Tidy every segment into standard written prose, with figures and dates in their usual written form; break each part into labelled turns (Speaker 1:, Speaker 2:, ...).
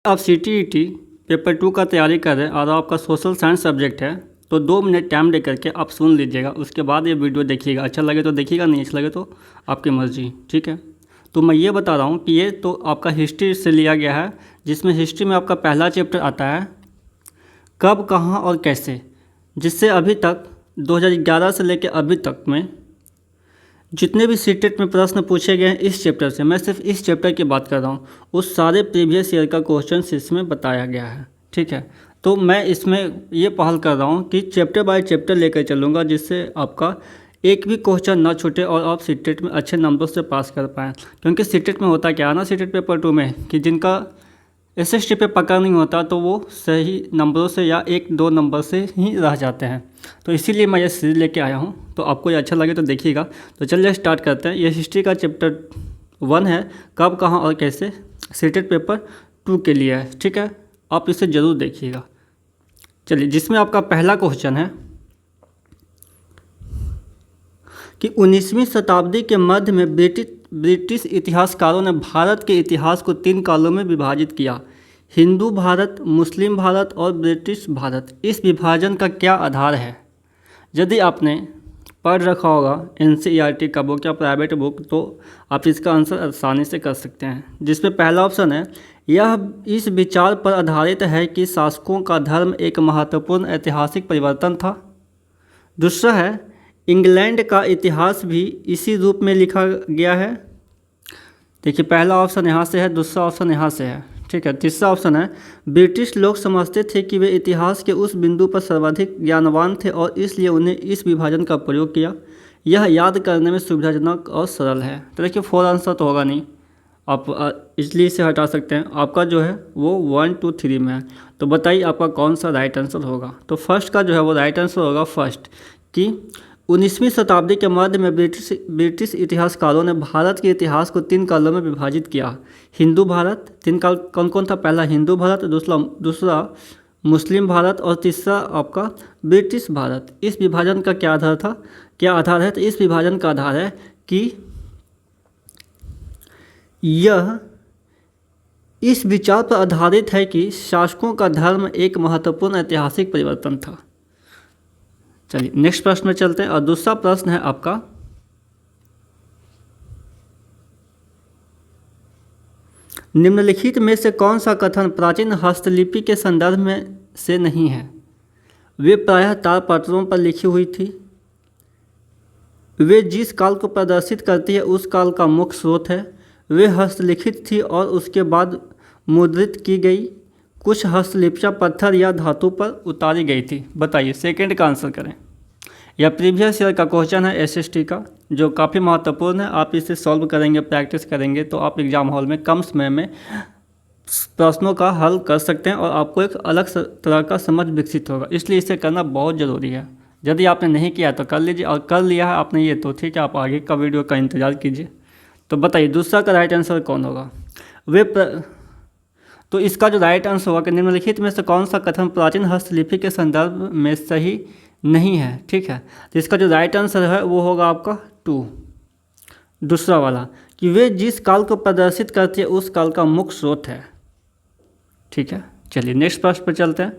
Speaker 1: आप CTET paper 2 का तैयारी कर रहे हैं और आपका सोशल साइंस सब्जेक्ट है तो 2 मिनट टाइम दे करके आप सुन लीजिएगा। उसके बाद ये वीडियो देखिएगा, अच्छा लगे तो देखिएगा, नहीं अच्छा लगे तो आपकी मर्ज़ी, ठीक है। तो मैं ये बता रहा हूँ कि ये तो आपका हिस्ट्री से लिया गया है, जिसमें हिस्ट्री में आपका पहला चैप्टर आता है कब, कहाँ और कैसे, जिससे अभी तक 2011 से लेकर अभी तक में जितने भी सीटेट में प्रश्न पूछे गए हैं इस चैप्टर से, मैं सिर्फ इस चैप्टर की बात कर रहा हूँ, उस सारे प्रीवियस ईयर का क्वेश्चन इसमें बताया गया है, ठीक है। तो मैं इसमें ये पहल कर रहा हूँ कि चैप्टर बाय चैप्टर लेकर चलूँगा, जिससे आपका एक भी क्वेश्चन ना छूटे और आप सीटेट में अच्छे नंबरों से पास कर पाएँ। क्योंकि सीटेट में होता क्या है ना, सीटेट पेपर 2 में कि जिनका SST पे पकड़ नहीं होता तो वो सही नंबरों से या 1-2 नंबर से ही रह जाते हैं। तो इसीलिए मैं ये सीरीज लेके आया हूँ, तो आपको ये अच्छा लगे तो देखिएगा। तो चलिए स्टार्ट करते हैं। ये हिस्ट्री का चैप्टर 1 है, कब, कहाँ और कैसे, सीटेट पेपर 2 के लिए है, ठीक है। आप इसे ज़रूर देखिएगा। चलिए, जिसमें आपका पहला क्वेश्चन है कि 19वीं शताब्दी के मध्य में ब्रिटिश इतिहासकारों ने भारत के इतिहास को 3 कालों में विभाजित किया: हिंदू भारत, मुस्लिम भारत और ब्रिटिश भारत। इस विभाजन का क्या आधार है? यदि आपने पढ़ रखा होगा NCERT का बुक या प्राइवेट बुक, तो आप इसका आंसर आसानी से कर सकते हैं। जिसमें पहला ऑप्शन है, यह इस विचार पर आधारित है कि शासकों का धर्म एक महत्वपूर्ण ऐतिहासिक परिवर्तन था। दूसरा है, इंग्लैंड का इतिहास भी इसी रूप में लिखा गया है। देखिए, पहला ऑप्शन यहाँ से है, दूसरा ऑप्शन यहाँ से है, ठीक है। तीसरा ऑप्शन है, ब्रिटिश लोग समझते थे कि वे इतिहास के उस बिंदु पर सर्वाधिक ज्ञानवान थे और इसलिए उन्हें इस विभाजन का प्रयोग किया। यह याद करने में सुविधाजनक और सरल है। तो देखिए, 4 आंसर तो होगा नहीं, आप इसलिए इसे हटा सकते हैं। आपका जो है वो 1, 2, 3 में है। तो बताइए आपका कौन सा राइट आंसर होगा। तो फर्स्ट का जो है वो राइट आंसर होगा फर्स्ट, कि 19वीं शताब्दी के मध्य में ब्रिटिश इतिहासकारों ने भारत के इतिहास को 3 कालों में विभाजित किया: हिंदू भारत, 3 काल कौन कौन था? पहला हिंदू भारत, दूसरा मुस्लिम भारत और तीसरा आपका ब्रिटिश भारत। इस विभाजन का क्या आधार था, क्या आधार है? तो इस विभाजन का आधार है कि यह इस विचार पर आधारित है कि शासकों का धर्म एक महत्वपूर्ण ऐतिहासिक परिवर्तन था। चलिए नेक्स्ट प्रश्न में चलते हैं। और दूसरा प्रश्न है आपका, निम्नलिखित में से कौन सा कथन प्राचीन हस्तलिपि के संदर्भ में से नहीं है? वे प्रायः ताड़पत्रों पर लिखी हुई थी। वे जिस काल को प्रदर्शित करती है उस काल का मुख्य स्रोत है। वे हस्तलिखित थी और उसके बाद मुद्रित की गई। कुछ हस्तलिपियाँ पत्थर या धातु पर उतारी गई थी। बताइए, सेकंड का आंसर करें। यह प्रीवियस ईयर का क्वेश्चन है SST का, जो काफ़ी महत्वपूर्ण है। आप इसे सॉल्व करेंगे, प्रैक्टिस करेंगे तो आप एग्जाम हॉल में कम समय में प्रश्नों का हल कर सकते हैं और आपको एक अलग तरह का समझ विकसित होगा। इसलिए इसे करना बहुत ज़रूरी है। यदि आपने नहीं किया तो कर लीजिए, और कर लिया है आपने ये तो ठीक है, आप आगे का वीडियो का इंतज़ार कीजिए। तो बताइए दूसरा का राइट आंसर कौन होगा? तो इसका जो राइट आंसर होगा कि निम्नलिखित में से कौन सा कथन प्राचीन हस्तलिपि के संदर्भ में सही नहीं है, ठीक है। तो इसका जो राइट आंसर है वो होगा आपका 2, दूसरा वाला, कि वे जिस काल को प्रदर्शित करती है उस काल का मुख्य स्रोत है, ठीक है। चलिए नेक्स्ट प्रश्न पर चलते हैं।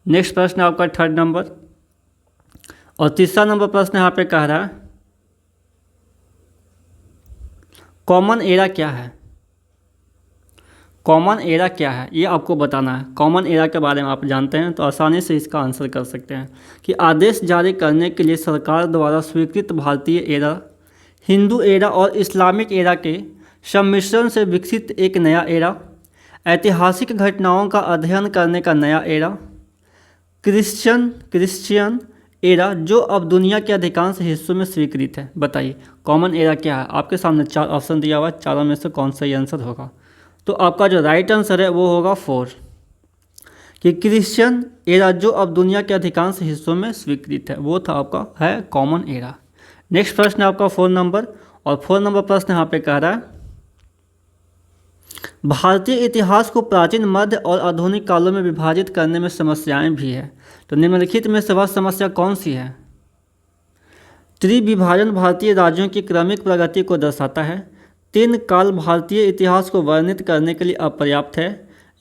Speaker 1: नेक्स्ट प्रश्न है आपका 3rd नंबर, और तीसरा नंबर प्रश्न यहाँ पे कह रहा है, कॉमन एरा क्या है? कॉमन एरा क्या है ये आपको बताना है। कॉमन एरा के बारे में आप जानते हैं तो आसानी से इसका आंसर कर सकते हैं कि आदेश जारी करने के लिए सरकार द्वारा स्वीकृत भारतीय एरा, हिंदू एरा और इस्लामिक एरा के सम्मिश्रण से विकसित एक नया एरा, ऐतिहासिक घटनाओं का अध्ययन करने का नया एरा, क्रिश्चियन एरा जो अब दुनिया के अधिकांश हिस्सों में स्वीकृत है। बताइए कॉमन एरा क्या है? आपके सामने 4 ऑप्शन दिया हुआ है, चारों में से कौन सा ये आंसर होगा? तो आपका जो राइट आंसर है वो होगा 4, कि क्रिश्चियन एरा जो अब दुनिया के अधिकांश हिस्सों में स्वीकृत है, वो था आपका है कॉमन एरा। नेक्स्ट प्रश्न है आपका 4 नंबर, और 4 नंबर प्रश्न यहाँ पे कह रहा है, भारतीय इतिहास को प्राचीन, मध्य और आधुनिक कालों में विभाजित करने में समस्याएं भी है। तो निम्नलिखित में से वह समस्या कौन सी है? त्रिविभाजन भारतीय राज्यों की क्रमिक प्रगति को दर्शाता है। 3 काल भारतीय इतिहास को वर्णित करने के लिए अपर्याप्त है।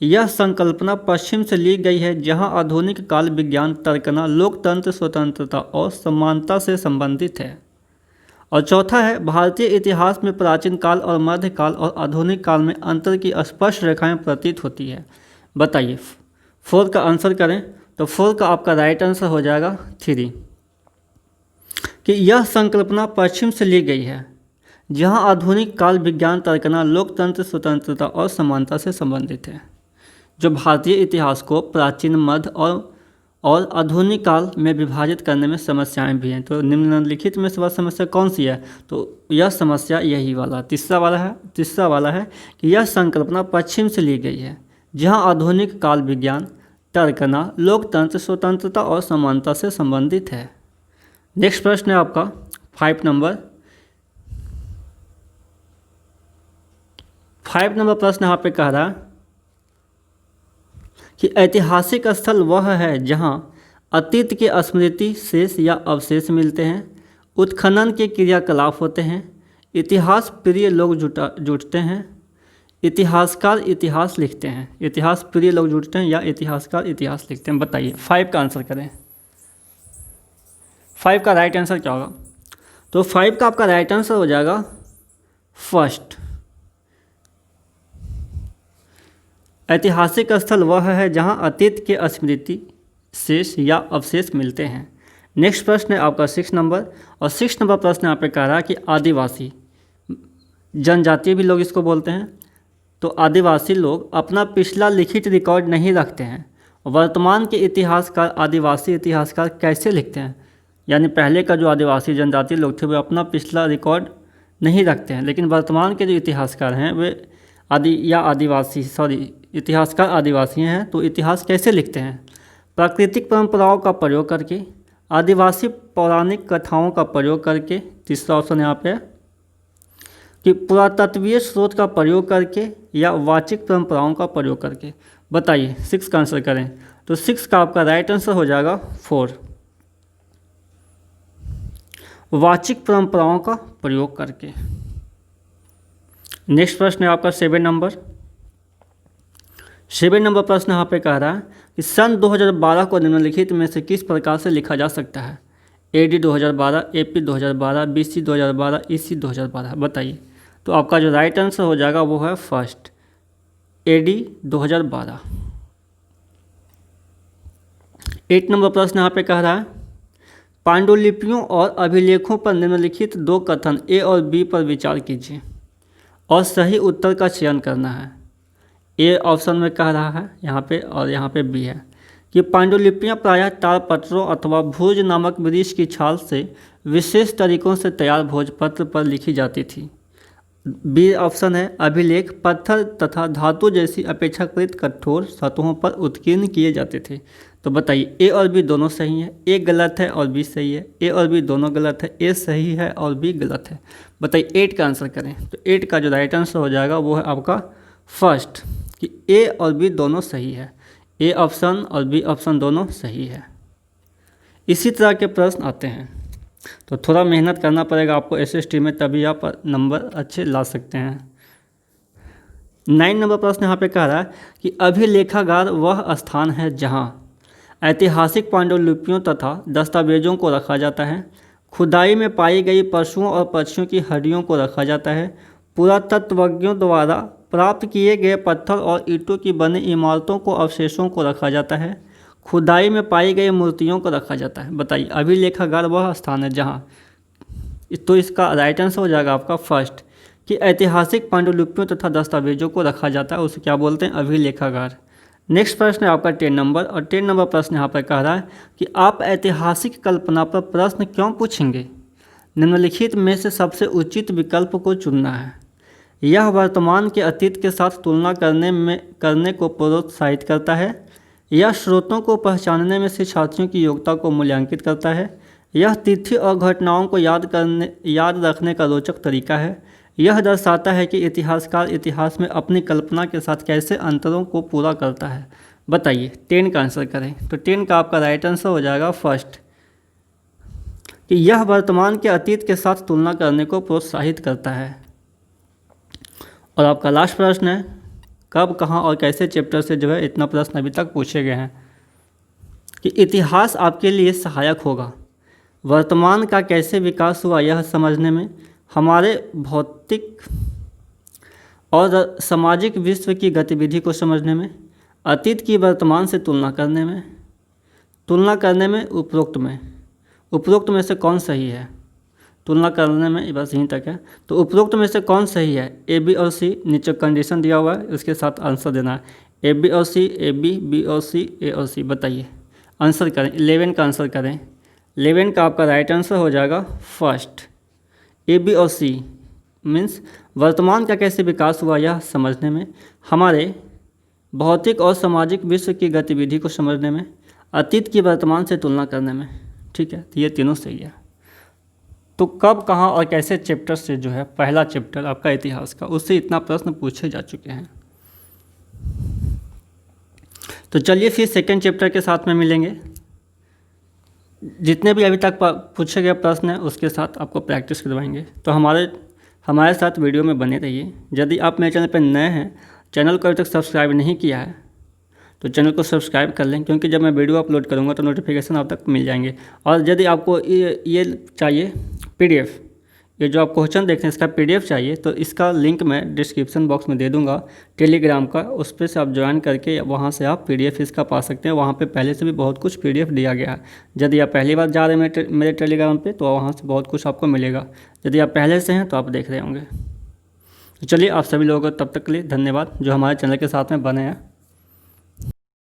Speaker 1: यह संकल्पना पश्चिम से ली गई है, जहां आधुनिक काल विज्ञान, तर्कना, लोकतंत्र, स्वतंत्रता और समानता से संबंधित है। और चौथा है, भारतीय इतिहास में प्राचीन काल और मध्यकाल और आधुनिक काल में अंतर की स्पष्ट रेखाएं प्रतीत होती है। बताइए, 4 का आंसर करें तो 4 का आपका राइट आंसर हो जाएगा 3, कि यह संकल्पना पश्चिम से ली गई है, जहां आधुनिक काल विज्ञान, तर्कना, लोकतंत्र, स्वतंत्रता और समानता से संबंधित है। जो भारतीय इतिहास को प्राचीन, मध्य और आधुनिक काल में विभाजित करने में समस्याएं भी हैं। तो निम्नलिखित में से समस्या कौन सी है? तो यह समस्या यही वाला तीसरा वाला है कि यह संकल्पना पश्चिम से ली गई है, जहां आधुनिक काल विज्ञान, तर्कना, लोकतंत्र, स्वतंत्रता और समानता से संबंधित है। नेक्स्ट प्रश्न है आपका 5 नंबर प्रश्न यहाँ पे कह रहा है कि ऐतिहासिक स्थल वह है जहां अतीत के स्मृति, शेष या अवशेष मिलते हैं, उत्खनन के क्रियाकलाप होते हैं, इतिहास प्रिय लोग जुटते हैं, इतिहासकार इतिहास लिखते हैं। इतिहास प्रिय लोग जुटते हैं या इतिहासकार इतिहास लिखते हैं। बताइए 5 का आंसर करें। 5 का राइट आंसर क्या होगा? तो 5 का आपका राइट आंसर हो जाएगा फर्स्ट। ऐतिहासिक स्थल वह है जहां अतीत के स्मृति, शेष या अवशेष मिलते हैं। नेक्स्ट प्रश्न है आपका 6 नंबर, और 6 नंबर प्रश्न यहाँ पे कह रहा है कि आदिवासी जनजातीय भी लोग इसको बोलते हैं। तो आदिवासी लोग अपना पिछला लिखित रिकॉर्ड नहीं रखते हैं। वर्तमान के इतिहासकार आदिवासी इतिहासकार कैसे लिखते हैं? यानी पहले का जो आदिवासी जनजातीय लोग थे वे अपना पिछला रिकॉर्ड नहीं रखते हैं, लेकिन वर्तमान के जो इतिहासकार हैं वे इतिहासकार आदिवासी हैं। तो इतिहास कैसे लिखते हैं? प्राकृतिक परंपराओं का प्रयोग करके, आदिवासी पौराणिक कथाओं का प्रयोग करके, तीसरा ऑप्शन यहाँ पे, कि पुरातत्वीय स्रोत का प्रयोग करके या वाचिक परंपराओं का प्रयोग करके। बताइए 6 का आंसर करें। तो 6 का आपका राइट आंसर हो जाएगा 4, वाचिक परंपराओं का प्रयोग करके। नेक्स्ट प्रश्न है आपका 7 नंबर। 7 नंबर प्रश्न यहाँ पे कह रहा है कि सन 2012 को निम्नलिखित में से किस प्रकार से लिखा जा सकता है? AD 2012, AP 2012, BC 2012, EC 2012। बताइए। तो आपका जो राइट आंसर हो जाएगा वो है फर्स्ट, AD 2012। 8 नंबर प्रश्न यहाँ पे कह रहा है पांडुलिपियों और अभिलेखों पर निम्नलिखित 2 कथन A और B पर विचार कीजिए और सही उत्तर का चयन करना है। ए ऑप्शन में कह रहा है यहाँ पे, और यहाँ पे बी है कि पांडुलिपियाँ प्रायः ताड़पत्रों अथवा भोज नामक वृक्ष की छाल से विशेष तरीकों से तैयार भोजपत्र पर लिखी जाती थी। बी ऑप्शन है अभिलेख पत्थर तथा धातु जैसी अपेक्षाकृत कठोर सतहों पर उत्कीर्ण किए जाते थे। तो बताइए ए और बी दोनों सही है, ए गलत है और बी सही है, ए और बी दोनों गलत है, ए सही है और बी गलत है। बताइए 8 का आंसर करें। तो 8 का जो राइट आंसर हो जाएगा वो है आपका फर्स्ट, कि ए और बी दोनों सही है। ए ऑप्शन और बी ऑप्शन दोनों सही है। इसी तरह के प्रश्न आते हैं, तो थोड़ा मेहनत करना पड़ेगा आपको SST में, तभी आप नंबर अच्छे ला सकते हैं। 9 नंबर प्रश्न यहाँ पे कह रहा है कि अभिलेखागार वह स्थान है जहाँ ऐतिहासिक पांडुलिपियों तथा दस्तावेजों को रखा जाता है, खुदाई में पाई गई पशुओं और पक्षियों की हड्डियों को रखा जाता है, पुरातत्वज्ञों द्वारा प्राप्त किए गए पत्थर और ईंटों की बनी इमारतों को अवशेषों को रखा जाता है, खुदाई में पाई गई मूर्तियों को रखा जाता है। बताइए अभिलेखागार वह स्थान है जहाँ, तो इसका राइट आंसर हो जाएगा आपका फर्स्ट, कि ऐतिहासिक पांडुलिपियों तथा दस्तावेजों को रखा जाता है, उसे क्या बोलते हैं? अभिलेखागार। नेक्स्ट प्रश्न है आपका 10 नंबर, और 10 नंबर प्रश्न यहाँ पर कह रहा है कि आप ऐतिहासिक कल्पना पर प्रश्न क्यों पूछेंगे? निम्नलिखित में से सबसे उचित विकल्प को चुनना है। यह वर्तमान के अतीत के साथ तुलना करने को प्रोत्साहित करता है, यह स्रोतों को पहचानने में शिक्षार्थियों की योग्यता को मूल्यांकित करता है, यह तिथि और घटनाओं को याद रखने का रोचक तरीका है, यह दर्शाता है कि इतिहासकार इतिहास में अपनी कल्पना के साथ कैसे अंतरों को पूरा करता है। बताइए 10 का आंसर करें। तो 10 का आपका राइट आंसर हो जाएगा फर्स्ट, कि यह वर्तमान के अतीत के साथ तुलना करने को प्रोत्साहित करता है। और आपका लास्ट प्रश्न है कब, कहाँ और कैसे चैप्टर से जो है इतना प्रश्न अभी तक पूछे गए हैं। कि इतिहास आपके लिए सहायक होगा वर्तमान का कैसे विकास हुआ यह समझने में, हमारे भौतिक और सामाजिक विश्व की गतिविधि को समझने में, अतीत की वर्तमान से तुलना करने में, उपरोक्त में से कौन सही है, तुलना करने में, बस यहीं तक है। तो उपरोक्त में से कौन सही है, ए बी और सी, नीचे कंडीशन दिया हुआ है उसके साथ आंसर देना है। ए बी और सी, ए बी और सी, ए और सी, बताइए आंसर करें। 11 का आंसर करें। 11 का आपका राइट आंसर हो जाएगा फर्स्ट, ए बी और सी मीन्स वर्तमान का कैसे विकास हुआ यह समझने में, हमारे भौतिक और सामाजिक विश्व की गतिविधि को समझने में, अतीत की वर्तमान से तुलना करने में। ठीक है, तो ये तीनों सही है। तो कब, कहाँ और कैसे चैप्टर से जो है पहला चैप्टर आपका इतिहास का, उससे इतना प्रश्न पूछे जा चुके हैं। तो चलिए फिर सेकंड चैप्टर के साथ में मिलेंगे। जितने भी अभी तक पूछे गए प्रश्न हैं उसके साथ आपको प्रैक्टिस करवाएंगे। तो हमारे साथ वीडियो में बने रहिए। यदि आप मेरे चैनल पर नए हैं, चैनल को अभी तक सब्सक्राइब नहीं किया है तो चैनल को सब्सक्राइब कर लें, क्योंकि जब मैं वीडियो अपलोड करूँगा तो नोटिफिकेशन आप तक मिल जाएंगे। और यदि आपको ये चाहिए PDF, ये जो आप क्वेश्चन देख रहे हैं इसका PDF चाहिए, तो इसका लिंक मैं डिस्क्रिप्शन बॉक्स में दे दूंगा टेलीग्राम का, उस पर से आप ज्वाइन करके वहाँ से आप PDF इसका पा सकते हैं। वहाँ पे पहले से भी बहुत कुछ PDF दिया गया है। यदि आप पहली बार जा रहे हैं मेरे टेलीग्राम पे तो वहाँ से बहुत कुछ आपको मिलेगा। यदि आप पहले से हैं तो आप देख रहे होंगे। तो चलिए, आप सभी लोगों को तब तक के लिए धन्यवाद जो हमारे चैनल के साथ में बने हैं।